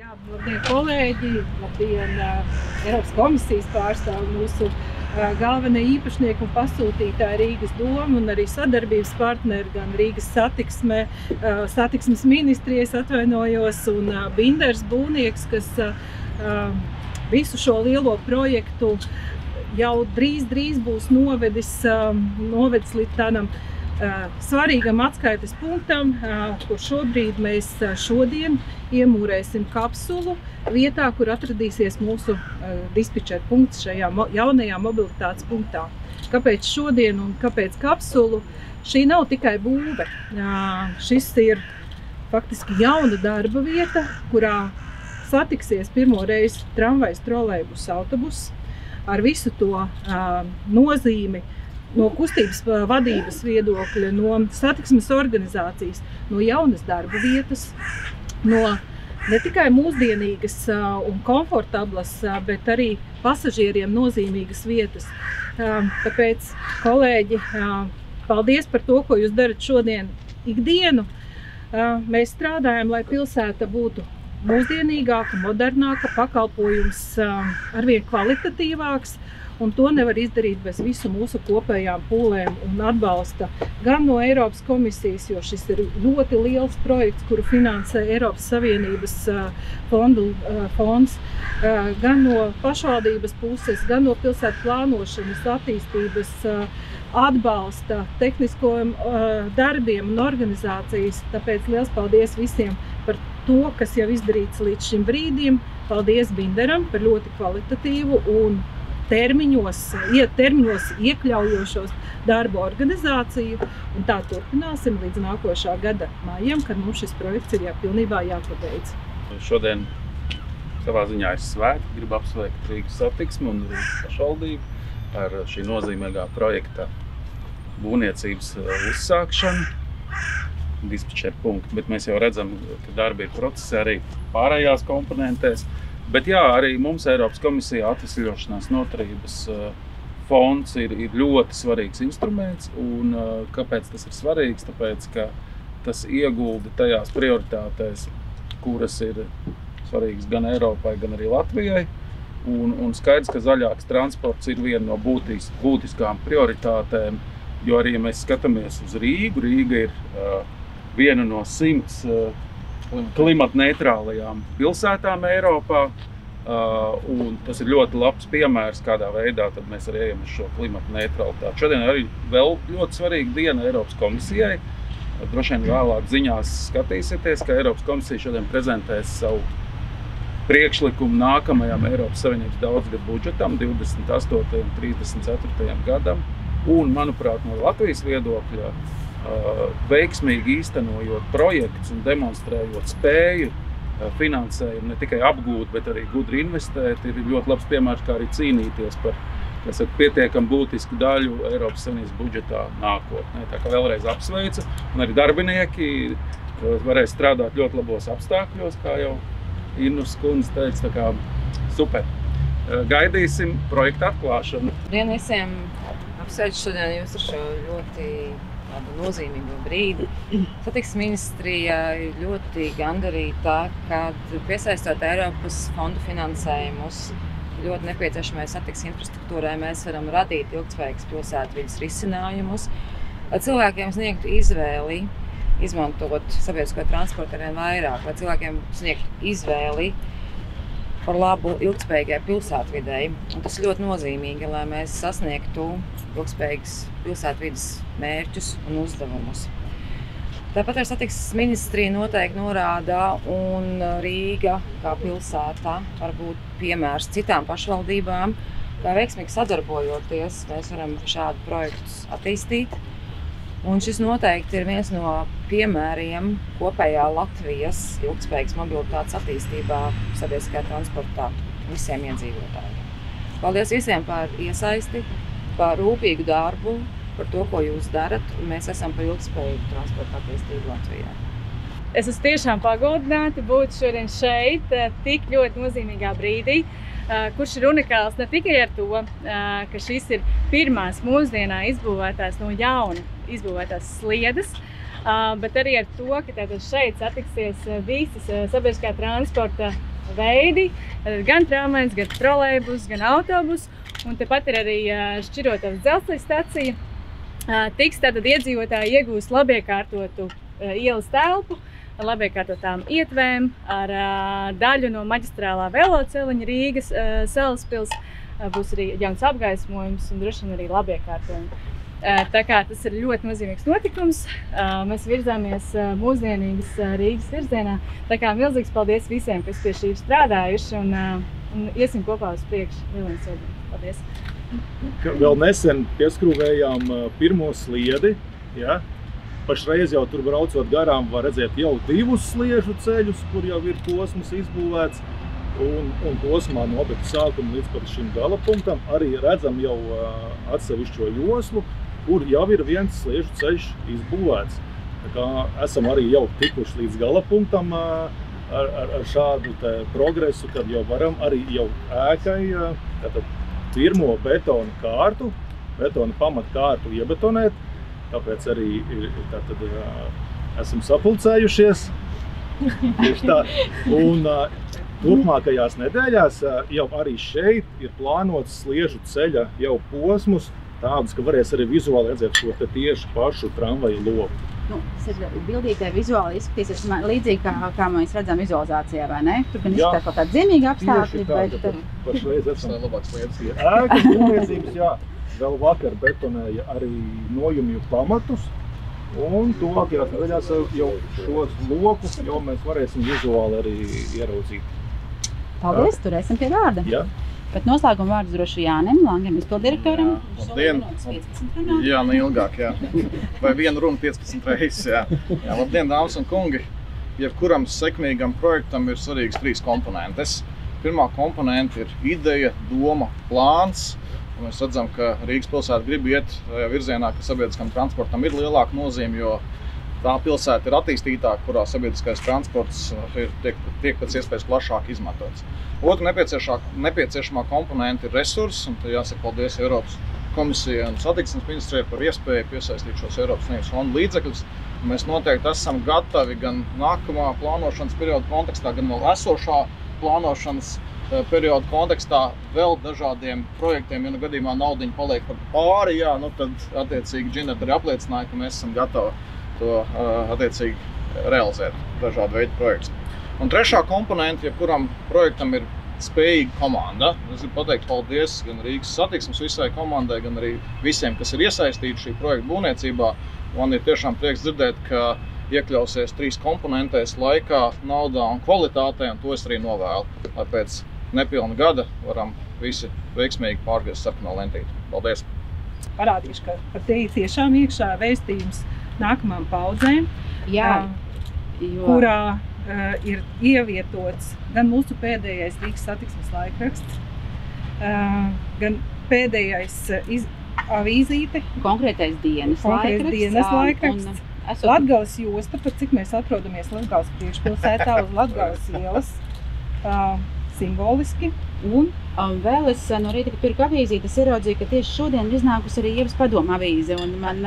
Jā, labdien, kolēģi, labdien, Eiropas komisijas pārstāvi, mūsu galvenie īpašnieki un pasūtītāji Rīgas doma un arī sadarbības partneri, gan Rīgas satiksmes ministrijas atvainojos un Binders būvnieks, kas visu šo lielo projektu jau drīz būs novedis līdz tādam svarīgam atskaites punktam, kur šobrīd mēs šodien iemūrēsim kapsulu vietā, kur atradīsies mūsu dispečera punkts šajā jaunajā mobilitātes punktā. Kāpēc šodien un kāpēc kapsulu? Šī nav tikai būve. Šis ir faktiski jauna darba vieta, kurā satiksies pirmo reizi tramvajs, trolejbus, autobus ar visu to nozīmi, no kustības vadības viedokļa, no satiksmes organizācijas, no jaunas darba vietas, no ne tikai mūsdienīgas un komfortablas, bet arī pasažieriem nozīmīgas vietas. Tāpēc, kolēģi, paldies par to, ko jūs darat šodien ikdienu. Mēs strādājam, lai pilsēta būtu mūsdienīgāka, modernāka, pakalpojums arvien kvalitatīvāks. Un to nevar izdarīt bez visu mūsu kopējām pūlēm un atbalsta gan no Eiropas komisijas, jo šis ir ļoti liels projekts, kuru finansē Eiropas Savienības fonds, gan no pašvaldības puses, gan no pilsētu plānošanas, attīstības atbalsta, tehnisko darbiem un organizācijas. Tāpēc liels paldies visiem par to, kas jau izdarīts līdz šim brīdim. Paldies Binderam par ļoti kvalitatīvu un termiņos iekļaujošos darbu organizāciju, un tā turpināsim līdz nākošā gada maijam, kad mums šis projekts ir pilnībā jāpabeidz. Šodien savā ziņā ir svētki, gribu apsveikt Rīgas satiksmi un Rīgas pašvaldību ar šī nozīmīgā projekta būvniecības uzsākšanu, dispečera punktu, bet mēs jau redzam, ka darbi ir procesi arī pārējās komponentēs. Bet jā, arī mums Eiropas komisijā atvesļošanās noturības fonds ir ļoti svarīgs instruments. Un kāpēc tas ir svarīgs? Tāpēc, ka tas iegulda tajās prioritātēs, kuras ir svarīgas gan Eiropai, gan arī Latvijai. Un skaidrs, ka zaļāks transports ir viena no būtiskām prioritātēm, jo arī, ja mēs skatāmies uz Rīgu, Rīga ir viena no 100 klimatneitrālajām pilsētām Eiropā, un tas ir ļoti labs piemērs, kādā veidā tad mēs arī ejam uz šo klimatneitralitāti. Šodien arī vēl ļoti svarīga diena Eiropas komisijai. Droši vien vēlāk ziņās skatīsieties, ka Eiropas komisija šodien prezentēs savu priekšlikumu nākamajam Eiropas Savienības daudzgadu budžetam 28. un 34. gadam. Un, manuprāt, no Latvijas viedokļa, veiksmīgi īstenojot projekts un demonstrējot spēju finansējumu ne tikai apgūt, bet arī gudri investēt, ir ļoti labs piemērs, kā arī cīnīties par pietiekam būtisku daļu Eiropas Savienības budžetā nākotnē. Tā kā vēlreiz apsveicu, un arī darbinieki varēs strādāt ļoti labos apstākļos, kā jau Innus kundze teica, tā kā super. Gaidīsim projekta atklāšanu. Labdien visiem! Apsveicu šodien jūs ar šo ļoti nozīmīgo brīdi. Satiksmes ministrija ir ļoti gandarīta, kad piesaistot Eiropas fondu finansējumus ļoti nepieciešamai satiksmes infrastruktūrai, mēs varam radīt ilgtspējīgus pilsētvides risinājumus, lai cilvēkiem sniegtu izvēli izmantot sabiedrisko transportu arvien vairāk, lai cilvēkiem sniegtu izvēli par labu ilgtspējīgai pilsētvidei. Un tas ir ļoti nozīmīgi, lai mēs sasniegtu ilgtspējīgas pilsētvides mērķus un uzdevumus. Tāpat arī satiksmes ministrija noteikti norāda, un Rīga kā pilsēta var būt piemērs citām pašvaldībām, kā veiksmīgi sadarbojoties mēs varam šādu projektus attīstīt. Un šis noteikti ir viens no piemēriem kopējā Latvijas ilgtspējīgas mobilitātes attīstībā sabiedriskajā transportā visiem iedzīvotājiem. Paldies visiem par iesaisti, par rūpīgu darbu, par to, ko jūs darat, un mēs esam par ilgtspējīgu transporta attīstību Latvijā. Es esmu tiešām pagodināta būt šodien šeit, tik ļoti nozīmīgā brīdī, kurš ir unikāls ne tikai ar to, ka šis ir pirmās mūsdienā izbūvētās no jauna izbūvētās sliedes, bet arī ar to, ka šeit satiksies visas sabiedriskā transporta veidi, gan tramvajs, gan trolejbus, gan autobus, un tepat ir arī Šķirotavas dzelzceļa stacija. Tiks tātad iedzīvotāji iegūs labiekārtotu ielas telpu, ar labiekārtotām ietvēm, ar daļu no maģistrālā veloceliņa Rīgas Salaspils, būs arī jauns apgaismojums un droši vien arī labiekārtojumi. Tā kā tas ir ļoti nozīmīgs notikums, mēs virzāmies mūsdienīgas Rīgas virzienā. Tā kā milzīgs paldies visiem, kas pie šī ir strādājuši un iesim kopā uz priekšu. Lieliem sodiem. Paldies! Vēl nesen pieskrūvējām pirmo sliedi, ja? Pašreiz jau tur braucot garām var redzēt jau 2 sliežu ceļus, kur jau ir posms izbūvēts. Un posmā no objekta sākuma līdz pat šim gala punktam arī redzam jau atsevišķo joslu, kur jau ir viens sliežu ceļš izbūvēts. Tā kā esam arī jau tikuši līdz gala punktam ar šādu progresu, kad jau varam arī jau ēkai pirmo betona kārtu, betona pamatkārtu iebetonēt. Tāpēc arī esam sapulcējušies. Tieši tā. Un turpmākajās nedēļās jau arī šeit ir plānots sliežu ceļa jau posmus, tādus, ka varēs arī vizuāli redzēt šo tieši pašu tramvaju loku. Tas ir bildītē vizuāli izskatīsies līdzīgi, kā mēs redzam vizualizācijā, vai ne? Tur gan izskatās kaut tādi zīmīgi apstākļi, bet... Pašreiz esam labāks lietas. Ēkas būvniecības, jā. Vēl vakar betonēja arī nojumju pamatus, un tuvākajās nedēļās jau šos lokus jau mēs varēsim vizuāli arī ieraudzīt. Paldies, turēsim pie vārda. Jā. Bet noslēguma vārds droši Jānim Langam, izpildirektoram. Labdien! Jā, ne ilgāk, jā. Vai vienu runu 15 reizes, jā. Labdien, dāmas un kungi! Jebkuram sekmīgam projektam ir svarīgas 3 komponentes. Pirmā komponente ir ideja, doma, plāns. Un mēs redzam, ka Rīgas pilsēta grib iet virzienā, ka sabiedriskam transportam ir lielāka nozīme, jo tā pilsēta ir attīstītāka, kurā sabiedriskais transports tiek pēc iespējas plašāk izmantots. Otra nepieciešamā komponente ir resursi, un te jāsaka paldies Eiropas komisijai un satiksmes ministrijai par iespēju piesaistīt šos Eiropas Savienības fondu līdzekļus. Mēs noteikti esam gatavi gan nākamā plānošanas perioda kontekstā, gan vēl esošā plānošanas periodu kontekstā vēl dažādiem projektiem, ja gadījumā naudiņa paliek par pāri, jā, tad attiecīgi Gineta arī apliecināja, ka mēs esam gatavi to attiecīgi realizēt dažādu veidu projektus. Un trešā komponente, jebkuram projektam ir spējīga komanda. Es gribu pateikt paldies gan Rīgas satiksmes visai komandai, gan arī visiem, kas ir iesaistīti šī projekta būvniecībā. Man ir tiešām prieks dzirdēt, ka iekļausies 3 komponentēs laikā, naudā un kvalitātē, un to es arī novēlu, lai pēc nepilna gada varam visi veiksmīgi pārgriezt sarkano lentīti. Paldies! Parādīšu, ka te ir tiešām iekšā vēstījums nākamām paudzēm, kurā ir ievietots gan mūsu pēdējais Rīgas satiksmes laikraksts, gan pēdējais avīzīte, konkrētais dienas laikraksts, Latgales josta, par cik mēs atrodamies Latgales priekšpilsētā uz Latgales ielas, simboliski. Un vēl es no rīta, kad pirku avīzīti, es ieraudzīju, ka tieši šodien ir iznākusi arī Ievas padoma avīze, un man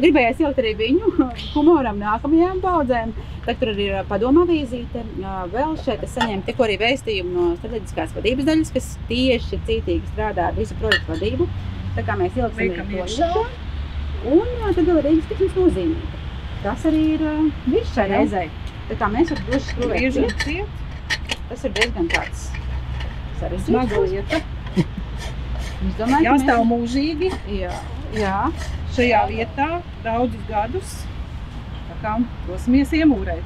gribējās jaukt arī viņu humoram nākamajām paudzēm. Tad tur arī ir padoma avīzīte. Vēl šeit es saņēmu tikko arī vēstījumu no strateģiskās vadības daļas, kas tieši cītīgi strādā ar visu projektu vadību. Tā kā mēs ieliksim arī to iekšā. Un tad vēl Rīgas tiksmes nozīmīga. Tas arī ir viss šai reizei. Tā kā mēs varam droši skrūvēt. Tas ir diezgan tāds smaga lieta. Jāstāv mūžīgi. Jā. Šajā vietā daudzus gadus. Tā kā dosimies iemūrēt.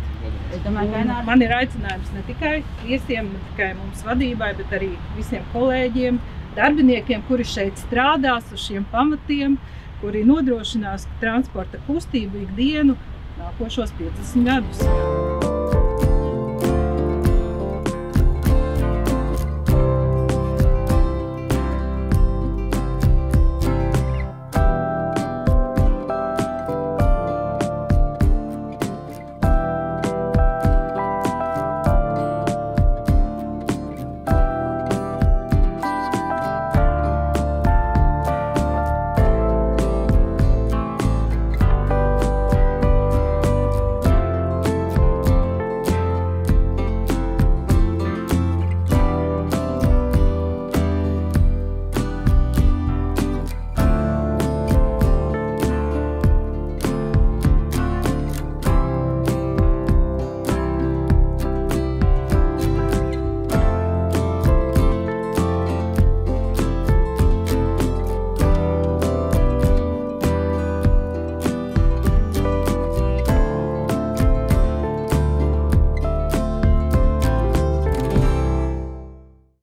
Es domāju, man ir aicinājums ne tikai viesiem, ne tikai mums vadībai, bet arī visiem kolēģiem, darbiniekiem, kuri šeit strādās uz šiem pamatiem, kuri nodrošinās transporta kustību ikdienu nākošos 50 gadus.